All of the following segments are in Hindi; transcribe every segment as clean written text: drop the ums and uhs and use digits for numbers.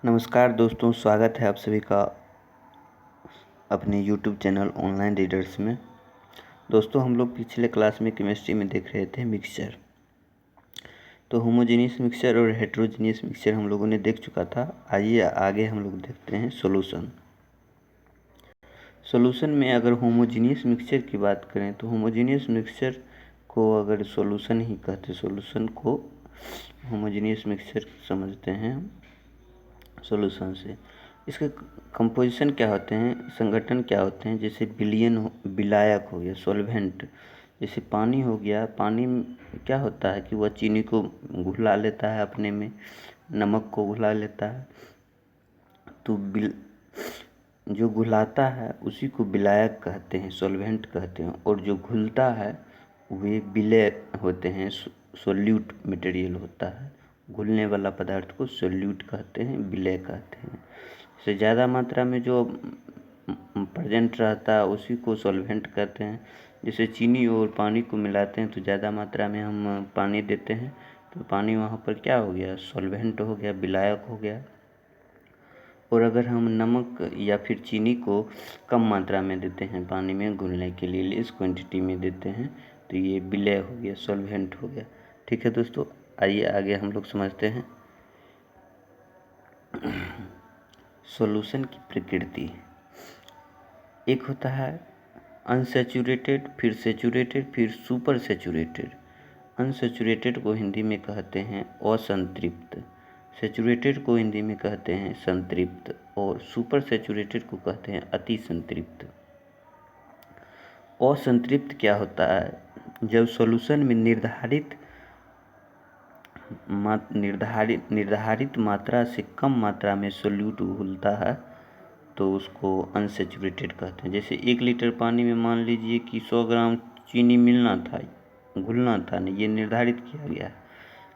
नमस्कार दोस्तों, स्वागत है आप सभी का अपने YouTube चैनल ऑनलाइन रीडर्स में। दोस्तों, हम लोग पिछले क्लास में केमिस्ट्री में देख रहे थे मिक्सचर। तो होमोजेनियस मिक्सचर और हेट्रोजेनियस मिक्सचर हम लोगों ने देख चुका था। आइए आगे हम लोग देखते हैं सॉल्यूशन। सॉल्यूशन में अगर होमोजेनियस मिक्सचर की बात करें तो होमोजेनियस मिक्सचर को अगर सॉल्यूशन ही कहते, सॉल्यूशन को होमोजेनियस मिक्सचर समझते हैं सॉल्यूशन से। इसके कंपोजिशन क्या होते हैं, संगठन क्या होते हैं, जैसे विलायक हो गया, सॉल्वेंट, जैसे पानी हो गया। पानी में क्या होता है कि वह चीनी को घुला लेता है अपने में, नमक को घुला लेता है। तो जो घुलाता है उसी को विलायक कहते हैं, सॉल्वेंट कहते हैं, और जो घुलता है वे विलेय होते हैं, सोल्यूट मटेरियल होता है। घुलने वाला पदार्थ को सोल्यूट कहते हैं, विलेय कहते हैं। से ज़्यादा मात्रा में जो प्रेजेंट रहता है उसी को सॉल्वेंट कहते हैं। जैसे चीनी और पानी को मिलाते हैं तो ज़्यादा मात्रा में हम पानी देते हैं तो पानी वहाँ पर क्या हो गया, सॉल्वेंट हो गया, विलायक हो गया। और अगर हम नमक या फिर चीनी को कम मात्रा में देते हैं पानी में घुलने के लिए, लेस क्वांटिटी में देते हैं, तो ये विलेय हो गया, सॉल्वेंट हो गया। ठीक है दोस्तों, आइए आगे हम लोग समझते हैं सॉल्यूशन की प्रकृति। एक होता है अनसैचुरेटेड, फिर सैचुरेटेड, फिर सुपर सैचुरेटेड। अनसैचुरेटेड को हिंदी में कहते हैं असंतृप्त, सैचुरेटेड को हिंदी में कहते हैं संतृप्त, और सुपर सैचुरेटेड को कहते हैं अति संतृप्त। असंतृप्त क्या होता है, जब सॉल्यूशन में निर्धारित मात्रा से कम मात्रा में सोल्यूट घुलता है तो उसको अनसैचुरेटेड कहते हैं। जैसे 1 लीटर पानी में मान लीजिए कि 100 ग्राम चीनी मिलना था, घुलना था, नहीं, ये निर्धारित किया गया है,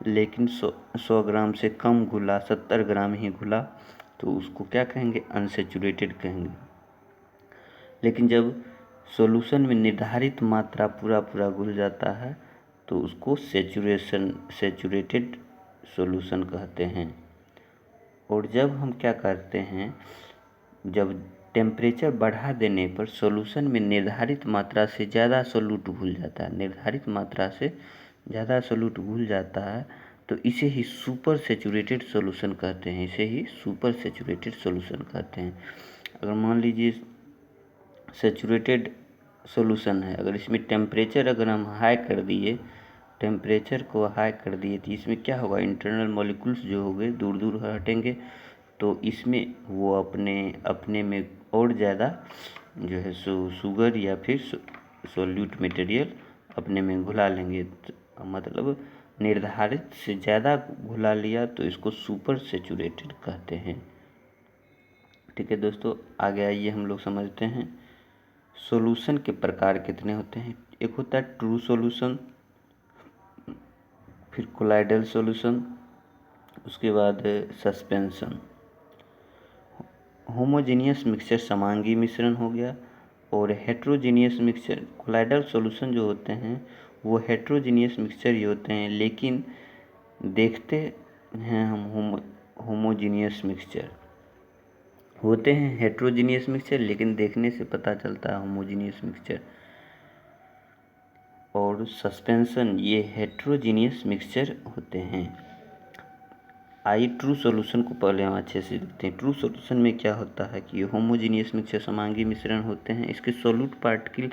लेकिन 100 ग्राम से कम घुला, 70 ग्राम ही घुला, तो उसको क्या कहेंगे, अनसैचुरेटेड कहेंगे। लेकिन जब सॉल्यूशन में निर्धारित मात्रा पूरा घुल जाता है तो उसको सैचुरेटेड सॉल्यूशन कहते हैं। और जब हम क्या करते हैं, जब टेम्परेचर बढ़ा देने पर सॉल्यूशन में निर्धारित मात्रा से ज़्यादा सोल्यूट घुल जाता है, निर्धारित मात्रा से ज़्यादा सोल्यूट घुल जाता है, तो इसे ही सुपर सैचुरेटेड सॉल्यूशन कहते हैं, इसे ही सुपर सैचुरेटेड सॉल्यूशन कहते हैं। अगर मान लीजिए सैचुरेटेड सॉल्यूशन है, अगर इसमें टेम्परेचर अगर हम हाई कर दिए, टेम्परेचर को हाई कर दिए तो इसमें क्या होगा, इंटरनल मॉलिक्यूल्स जो हो गए दूर दूर हटेंगे, तो इसमें वो अपने में और ज़्यादा जो है शुगर या फिर सोल्यूट मटेरियल अपने में घुला लेंगे। मतलब निर्धारित से ज़्यादा घुला लिया तो इसको सुपर सैचुरेटेड कहते हैं। ठीक है दोस्तों, आगे आइए हम लोग समझते हैं सॉल्यूशन के प्रकार कितने होते हैं। एक होता है ट्रू सॉल्यूशन, फिर कोलाइडल सॉल्यूशन, उसके बाद सस्पेंशन। होमोजेनियस मिक्सचर समांगी मिश्रण हो गया, और हेट्रोजीनियस मिक्सचर, कोलाइडल सॉल्यूशन जो होते हैं वो हेट्रोजीनियस मिक्सचर ही होते हैं, लेकिन देखते हैं हम होमोजीनियस मिक्सचर होते हैं। हेट्रोजीनियस मिक्सचर लेकिन देखने से पता चलता है होमोजीनियस मिक्सचर। और सस्पेंशन, ये हेट्रोजीनियस मिक्सचर होते हैं। आइए ट्रू सॉल्यूशन को पहले हम अच्छे से देखते हैं। ट्रू सॉल्यूशन में क्या होता है कि होमोजीनियस मिक्सचर समांगी मिश्रण होते हैं। इसके सोल्यूट पार्टिकल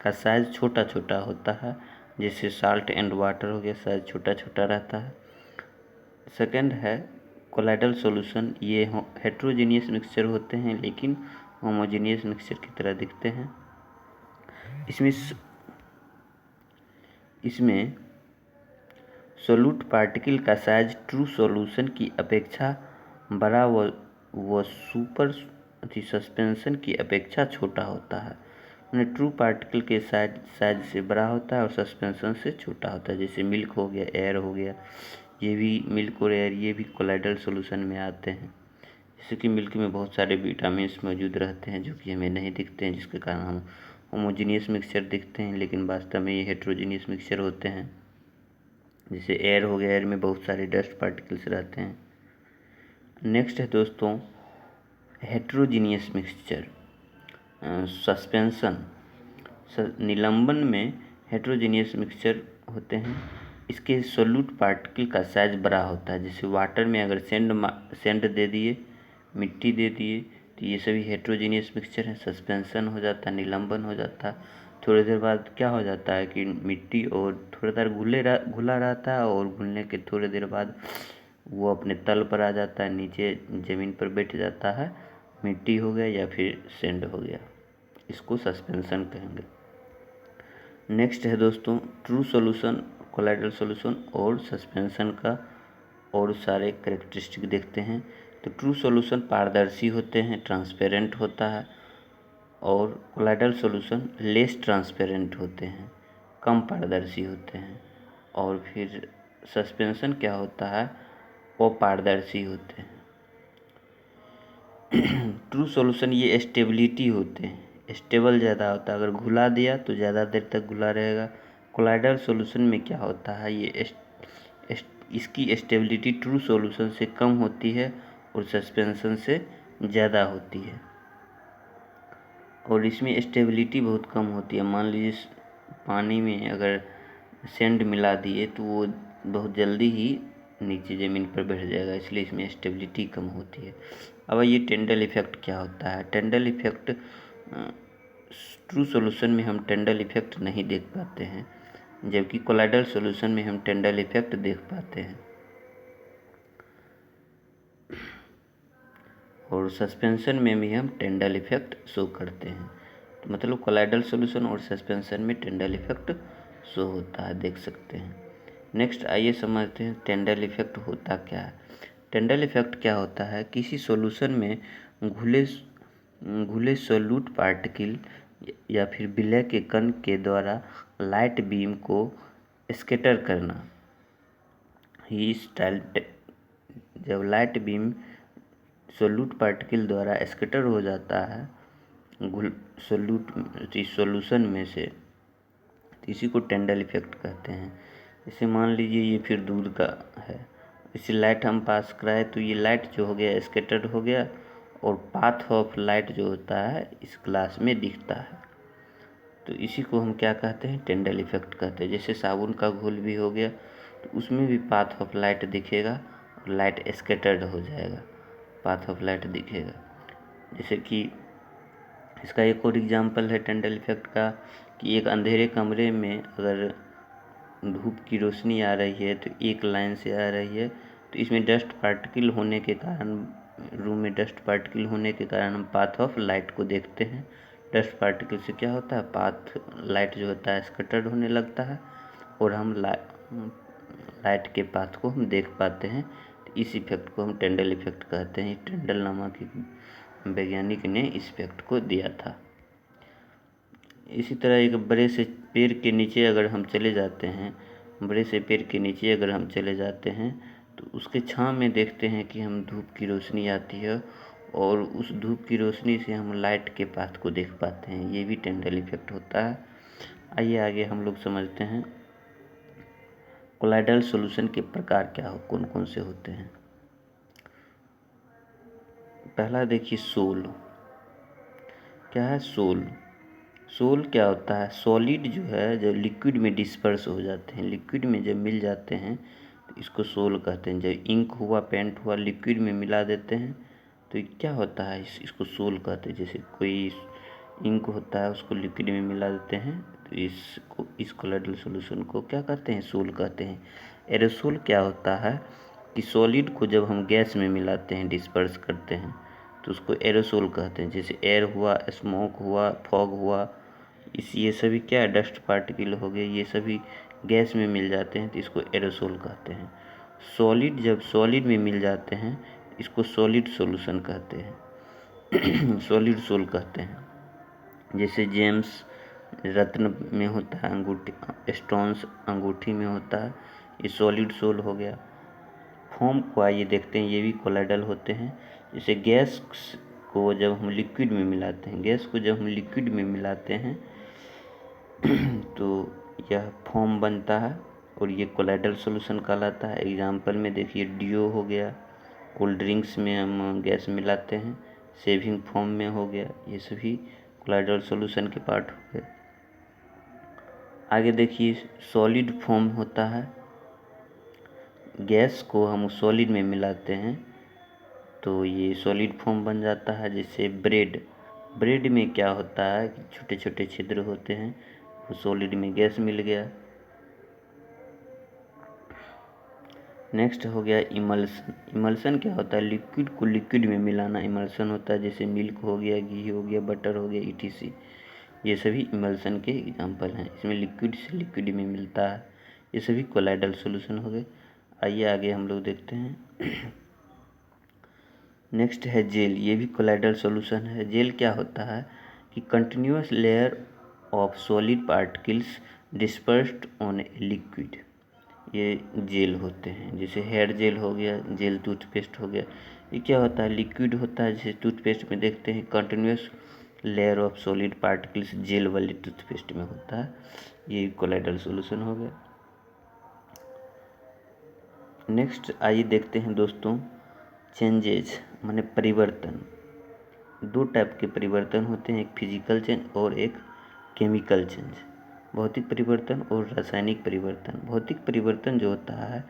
का साइज छोटा छोटा होता है, जैसे साल्ट एंड वाटर हो गया, साइज छोटा छोटा रहता है। सेकंड है कोलाइडल सॉल्यूशन, ये हेट्रोजीनियस मिक्सचर होते हैं लेकिन होमोजीनियस मिक्सचर की तरह दिखते हैं। इसमें सोल्यूट पार्टिकल का साइज ट्रू सॉल्यूशन की अपेक्षा बड़ा व सुपर सस्पेंशन की अपेक्षा छोटा होता है। मतलब ट्रू पार्टिकल के साइज से बड़ा होता है और सस्पेंशन से छोटा होता है। जैसे मिल्क हो गया, एयर हो गया, ये भी मिल्क और एयर ये भी कोलाइडल सॉल्यूशन में आते हैं। जैसे कि मिल्क में बहुत सारे विटामिन मौजूद रहते हैं जो कि हमें नहीं दिखते हैं, जिसके कारण हम होमोजीनियस मिक्सचर दिखते हैं, लेकिन वास्तव में ये हेट्रोजीनियस मिक्सचर होते हैं। जैसे एयर हो गया, एयर में बहुत सारे डस्ट पार्टिकल्स रहते हैं। नेक्स्ट है दोस्तों हेट्रोजीनियस मिक्सचर, सस्पेंशन। निलंबन में हेट्रोजीनियस मिक्सचर होते हैं, इसके सोल्यूट पार्टिकल का साइज बड़ा होता है। जैसे वाटर में अगर सेंड दे दिए, मिट्टी दे दिए, तो ये सभी हेट्रोजीनियस मिक्सचर है, सस्पेंशन हो जाता है, निलंबन हो जाता है। थोड़ी देर बाद क्या हो जाता है कि मिट्टी और थोड़ा देर घुला रहता है, और घुलने के थोड़ी देर बाद वो अपने तल पर आ जाता है, नीचे ज़मीन पर बैठ जाता है, मिट्टी हो गया या फिर सेंड हो गया, इसको सस्पेंशन कहेंगे। नेक्स्ट है दोस्तों ट्रू सॉल्यूशन, कोलाइडल सॉल्यूशन और सस्पेंशन का और सारे कैरेक्टरिस्टिक देखते हैं। तो ट्रू सॉल्यूशन पारदर्शी होते हैं, ट्रांसपेरेंट होता है, और कोलाइडल सॉल्यूशन लेस ट्रांसपेरेंट होते हैं, कम पारदर्शी होते हैं। और फिर सस्पेंशन क्या होता है, अपारदर्शी होते हैं। ट्रू सॉल्यूशन ये स्टेबिलिटी होते हैं, स्टेबल ज़्यादा होता है, अगर घुला दिया तो ज़्यादा देर तक घुला रहेगा। कोलाइडल सॉल्यूशन में क्या होता है, ये इसकी स्टेबिलिटी ट्रू सॉल्यूशन से कम होती है और सस्पेंशन से ज़्यादा होती है, और इसमें स्टेबिलिटी बहुत कम होती है। मान लीजिए पानी में अगर सेंड मिला दिए तो वो बहुत जल्दी ही नीचे ज़मीन पर बैठ जाएगा, इसलिए इसमें स्टेबिलिटी कम होती है। अब ये टेंडल इफेक्ट क्या होता है। टेंडल इफेक्ट ट्रू सॉल्यूशन में हम टेंडल इफेक्ट नहीं देख पाते हैं, जबकि कोलाइडल सॉल्यूशन में हम टेंडल इफेक्ट देख पाते हैं। और सस्पेंशन में भी हम टेंडल इफेक्ट शो करते हैं। तो मतलब कोलाइडल सॉल्यूशन और सस्पेंशन में टेंडल इफेक्ट शो होता है, देख सकते हैं। नेक्स्ट आइए समझते हैं टेंडल इफेक्ट होता क्या है। टेंडल इफेक्ट क्या होता है, किसी सॉल्यूशन में घुले सोल्यूट पार्टिकल या फिर विलय के कण के द्वारा लाइट बीम को स्कैटर करना। जब लाइट बीम सोल्यूट पार्टिकल द्वारा स्कैटर हो जाता है सॉल्यूशन में से, तो इसी को टेंडल इफेक्ट कहते हैं। जैसे मान लीजिए ये फिर दूध का है, इसी लाइट हम पास कराए तो ये लाइट जो हो गया स्कैटर्ड हो गया, और पाथ ऑफ लाइट जो होता है इस ग्लास में दिखता है, तो इसी को हम क्या कहते हैं, टेंडल इफेक्ट कहते हैं। जैसे साबुन का घोल भी हो गया तो उसमें भी पाथ ऑफ लाइट दिखेगा और लाइट स्कैटर्ड हो जाएगा, पाथ ऑफ लाइट दिखेगा। जैसे कि इसका एक और एग्जांपल है टेंडल इफेक्ट का, कि एक अंधेरे कमरे में अगर धूप की रोशनी आ रही है तो एक लाइन से आ रही है, तो इसमें डस्ट पार्टिकल होने के कारण, रूम में डस्ट पार्टिकल होने के कारण हम पाथ ऑफ लाइट को देखते हैं। डस्ट पार्टिकल से क्या होता है, पाथ लाइट जो होता है स्कैटर्ड होने लगता है, और हम लाइट के पाथ को हम देख पाते हैं। तो इस इफेक्ट को हम टेंडल इफेक्ट कहते हैं। टेंडल नामक वैज्ञानिक ने इस इफेक्ट को दिया था। इसी तरह एक बड़े से पेड़ के नीचे अगर हम चले जाते हैं, तो उसके छांव में देखते हैं कि हम धूप की रोशनी आती है, और उस धूप की रोशनी से हम लाइट के पाथ को देख पाते हैं, ये भी टेंडल इफेक्ट होता है। आइए आगे हम लोग समझते हैं कोलाइडल सॉल्यूशन के प्रकार कौन कौन से होते हैं। पहला देखिए सोल। क्या है सोल? सोल क्या होता है, सॉलिड जो है जब लिक्विड में डिस्पर्स हो जाते हैं, लिक्विड में जब मिल जाते हैं तो इसको सोल कहते हैं। जब इंक हुआ, पेंट हुआ, लिक्विड में मिला देते हैं तो क्या होता है, इसको सोल कहते हैं। जैसे कोई इंक होता है उसको लिक्विड में मिला देते हैं तो इस कोलाइडल सॉल्यूशन को क्या कहते हैं, सोल कहते हैं। एरोसोल क्या होता है कि सॉलिड को जब हम गैस में मिलाते हैं, डिस्पर्स करते हैं, तो उसको एरोसोल कहते हैं। जैसे एयर हुआ, स्मोक हुआ, फॉग हुआ, ये सभी क्या है, डस्ट पार्टिकल हो गए, ये सभी गैस में मिल जाते हैं तो इसको एरोसोल कहते हैं। सॉलिड जब सॉलिड में मिल जाते हैं इसको सॉलिड सॉल्यूशन कहते हैं सॉलिड सोल कहते हैं। जैसे जेम्स रत्न में होता है, अंगूठी स्टोन्स अंगूठी में होता है, ये सॉलिड सोल हो गया। फोम को आइए देखते हैं, ये भी कोलाइडल होते हैं। जैसे गैस को जब हम लिक्विड में मिलाते हैं तो यह फोम बनता है और ये कोलाइडल सॉल्यूशन कहलाता है। एग्जाम्पल में देखिए डीओ हो गया, कोल्ड ड्रिंक्स में हम गैस मिलाते हैं, सेविंग फोम में हो गया, ये सभी कोलाइडल सॉल्यूशन के पार्ट हो गए। आगे देखिए सॉलिड फोम होता है, गैस को हम सॉलिड में मिलाते हैं तो ये सॉलिड फोम बन जाता है। जैसे ब्रेड में क्या होता है कि छोटे छोटे छिद्र होते हैं, वो सॉलिड में गैस मिल गया। नेक्स्ट हो गया इमल्सन। इमल्सन क्या होता है, लिक्विड को लिक्विड में मिलाना इमल्सन होता है। जैसे मिल्क हो गया, घी हो गया, बटर हो गया, etc, ये सभी इमल्सन के एग्जाम्पल हैं। इसमें लिक्विड से लिक्विड में मिलता है, ये सभी कोलाइडल सॉल्यूशन हो गए। आइए आगे हम लोग देखते हैं। नेक्स्ट है जेल, ये भी कोलाइडल सॉल्यूशन है। जेल क्या होता है कि continuous layer of solid particles dispersed on a liquid, ये जेल होते हैं। जैसे हेयर जेल हो गया, जेल टूथपेस्ट हो गया, ये क्या होता है, लिक्विड होता है। जैसे टूथपेस्ट में देखते हैं continuous layer of solid particles gel वाले टूथपेस्ट में होता है, ये कोलाइडल सॉल्यूशन हो गया। नेक्स्ट आइए देखते हैं दोस्तों, चेंजेज माने परिवर्तन। दो टाइप के परिवर्तन होते हैं, एक फिजिकल चेंज और एक केमिकल चेंज। भौतिक परिवर्तन और रासायनिक परिवर्तन। भौतिक परिवर्तन जो होता है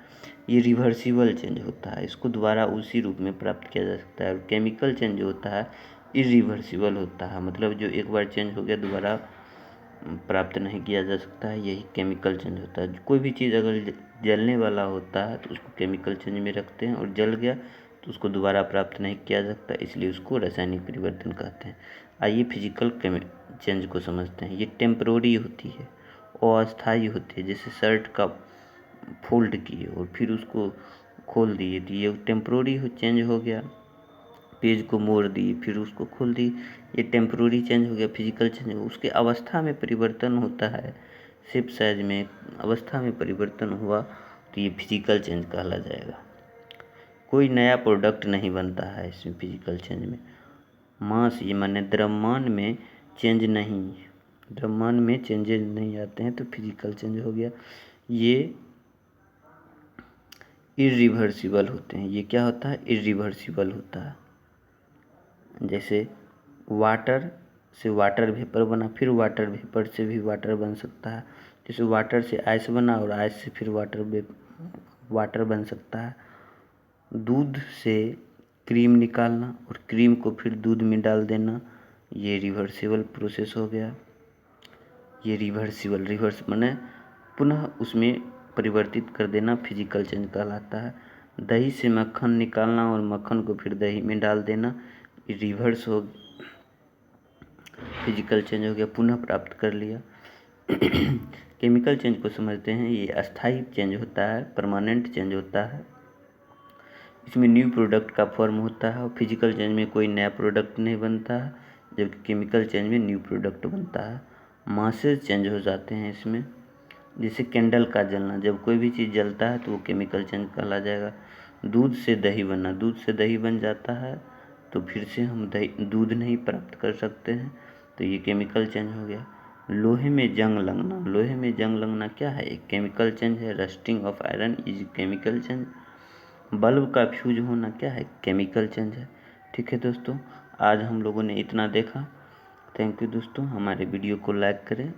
ये रिवर्सिबल चेंज होता है, इसको दोबारा उसी रूप में प्राप्त किया जा सकता है। और केमिकल चेंज जो होता है इरिवर्सिबल होता है, मतलब जो एक बार चेंज हो गया दोबारा प्राप्त नहीं किया जा सकता है, यही केमिकल चेंज होता है। कोई भी चीज़ अगर जलने वाला होता है तो उसको केमिकल चेंज में रखते हैं, और जल गया तो उसको दोबारा प्राप्त नहीं किया जा सकता, इसलिए उसको रासायनिक परिवर्तन कहते हैं। आइए फिजिकल चेंज को समझते हैं। ये टेम्परोरी होती है, अस्थायी होती है। जैसे शर्ट का फोल्ड किए और फिर उसको खोल दिए तो ये टेम्परोरी चेंज हो गया। पेज को मोड़ दिए फिर उसको खोल दिए, ये टेम्परोरी चेंज हो गया, फिजिकल चेंज हो। उसके अवस्था में परिवर्तन होता है, शेप साइज में अवस्था में परिवर्तन हुआ तो ये फिजिकल चेंज कहला जाएगा। कोई नया प्रोडक्ट नहीं बनता है इसमें फिजिकल चेंज में। मास ये माने द्रव्यमान में चेंज नहीं, द्रव्यमान में चेंजेज नहीं आते हैं तो फिजिकल चेंज हो गया। ये इरिवर्सिबल होते हैं। ये क्या होता है, इरिवर्सिबल होता है। जैसे वाटर से वाटर वेपर बना, फिर वाटर वेपर से भी वाटर बन सकता है। जैसे वाटर से आइस बना और आइस से फिर वाटर बन सकता है। दूध से क्रीम निकालना और क्रीम को फिर दूध में डाल देना, ये रिवर्सिबल प्रोसेस हो गया। ये रिवर्स माने पुनः उसमें परिवर्तित कर देना फिजिकल चेंज कहलाता है। दही से मक्खन निकालना और मक्खन को फिर दही में डाल देना, रिवर्स हो फिजिकल चेंज हो गया, पुनः प्राप्त कर लिया। केमिकल चेंज को समझते हैं। ये अस्थायी चेंज होता है, परमानेंट चेंज होता है, इसमें न्यू प्रोडक्ट का फॉर्म होता है। और फिजिकल चेंज में कोई नया प्रोडक्ट नहीं बनता है, जबकि केमिकल चेंज में न्यू प्रोडक्ट बनता है। मासेज चेंज हो जाते हैं इसमें। जैसे कैंडल का जलना, जब कोई भी चीज़ जलता है तो वो केमिकल चेंज कहला जाएगा। दूध से दही बनना, दूध से दही बन जाता है तो फिर से हम दूध नहीं प्राप्त कर सकते हैं, तो ये केमिकल चेंज हो गया। लोहे में जंग लगना, लोहे में जंग लगना क्या है, एक केमिकल चेंज है। Rusting of iron is chemical change. Bulb का फ्यूज होना क्या है, केमिकल चेंज है। ठीक है दोस्तों, आज हम लोगों ने इतना देखा। थैंक यू दोस्तों। हमारे वीडियो को लाइक करें,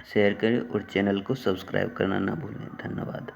शेयर करें और चैनल को सब्सक्राइब करना ना भूलें। धन्यवाद।